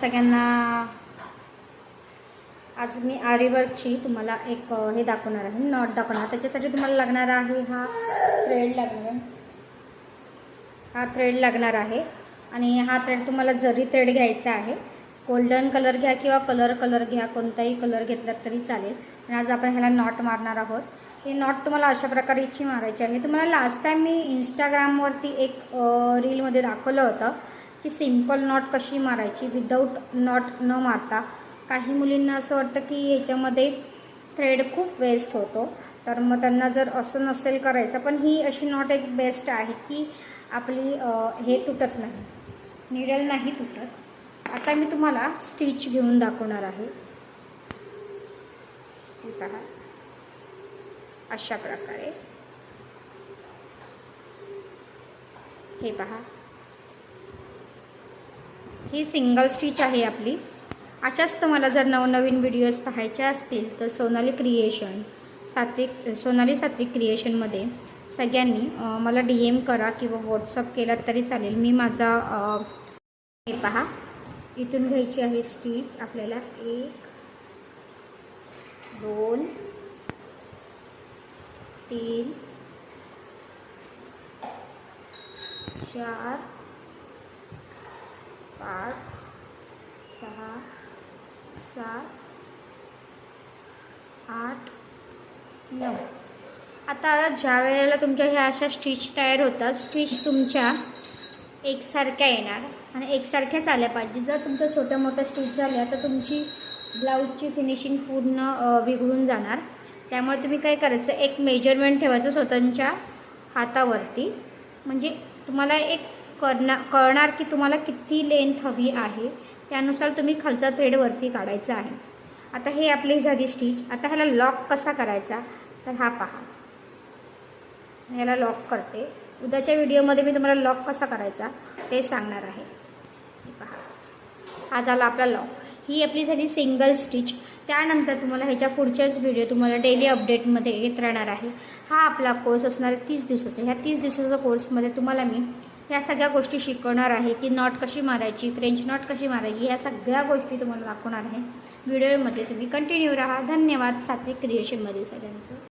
सगळ्यांना आज मी आरीवर्कची तुम्हाला एक हे दाखवणार आहे, नॉट दाखवणार. त्याच्यासाठी तुम्हाला लागणार आहे हा थ्रेड लागणार आहे. आणि हा थ्रेड तुम्हाला जरी थ्रेड घ्यायचा आहे, गोल्डन कलर घ्या किंवा कलर घ्या, कोणताही कलर घेतला तरी चालेल. आणि आज आपण ह्याला नॉट मारणार आहोत. ही नॉट तुम्हाला अशा प्रकारेची मारायची आहे. तुम्हाला लास्ट टाइम मी इंस्टाग्रामवरती एक रीलमध्ये दाखवलं होतं की सिंपल नॉट कशी मारायची विदाऊट नॉट न मारता. काही मुलींना असं वाटतं की याच्यामध्ये थ्रेड खूप वेस्ट होतो, तर मग त्यांना जर असं नसेल करायचं, पण ही अशी नॉट एक बेस्ट आहे की आपली हे तुटत नाही, निडल नाही तुटत. आता मी तुम्हाला स्टिच घेऊन दाखवणार आहे. हे पहा, अशा प्रकारे हे पहा, ही सिंगल स्टिच आहे आपली. अशाच तुम्हाला जर नवनवीन व्हिडिओज पाहायचे असतील तर सोनाली सात्विक क्रिएशनमध्ये सगळ्यांनी मला DM करा किंवा व्हॉट्सअप केला तरी चालेल. मी माझा हे पहा, इथून घ्यायची आहे स्टिच आपल्याला 1 2 3 4 5 6 7 8 9. आता ज्या वेळेला तुमच्या ह्या अशा स्टिच तयार होतात, स्टिच तुमच्या एकसारख्या येणार आणि एकसारख्याच आल्या पाहिजे. जर तुमच्या छोट्या मोठ्या स्टिच झाल्या तर तुमची ब्लाऊजची फिनिशिंग पूर्ण बिघडून जाणार. त्यामुळे तुम्ही काय करायचं, एक मेजरमेंट ठेवायचं स्वतःच्या हातावरती, म्हणजे तुम्हाला एक कळणार की तुम्हाला किती लेंथ हवी आहे. त्यानुसार तुम्ही खालचा थ्रेड वरती काढायचा आहे. आता हे आपली झाली स्टिच. आता ह्याला लॉक कसा करायचा, तर हा पहा, ह्याला लॉक करते. उद्याच्या व्हिडिओमध्ये मी तुम्हाला लॉक कसा करायचा ते सांगणार आहे. पहा, हा झाला आपला लॉक. ही आपली झाली सिंगल स्टिच. त्यानंतर तुम्हाला ह्याच्या पुढच्याच व्हिडिओ तुम्हाला डेली अपडेटमध्ये येत राहणार आहे. हा आपला कोर्स असणार आहे 30 दिवसाचा. ह्या 30 दिवसाच्या कोर्समध्ये तुम्हाला मी ह्या सगळ्या गोष्टी शिकवणार आहे की नॉट कशी मारायची, फ्रेंच नॉट कशी मारायची, ह्या सगळ्या गोष्टी तुम्हाला दाखवणार आहे. व्हिडिओमध्ये तुम्ही कंटिन्यू राहा. धन्यवाद सात्विक क्रिएशनमध्ये सगळ्यांचं.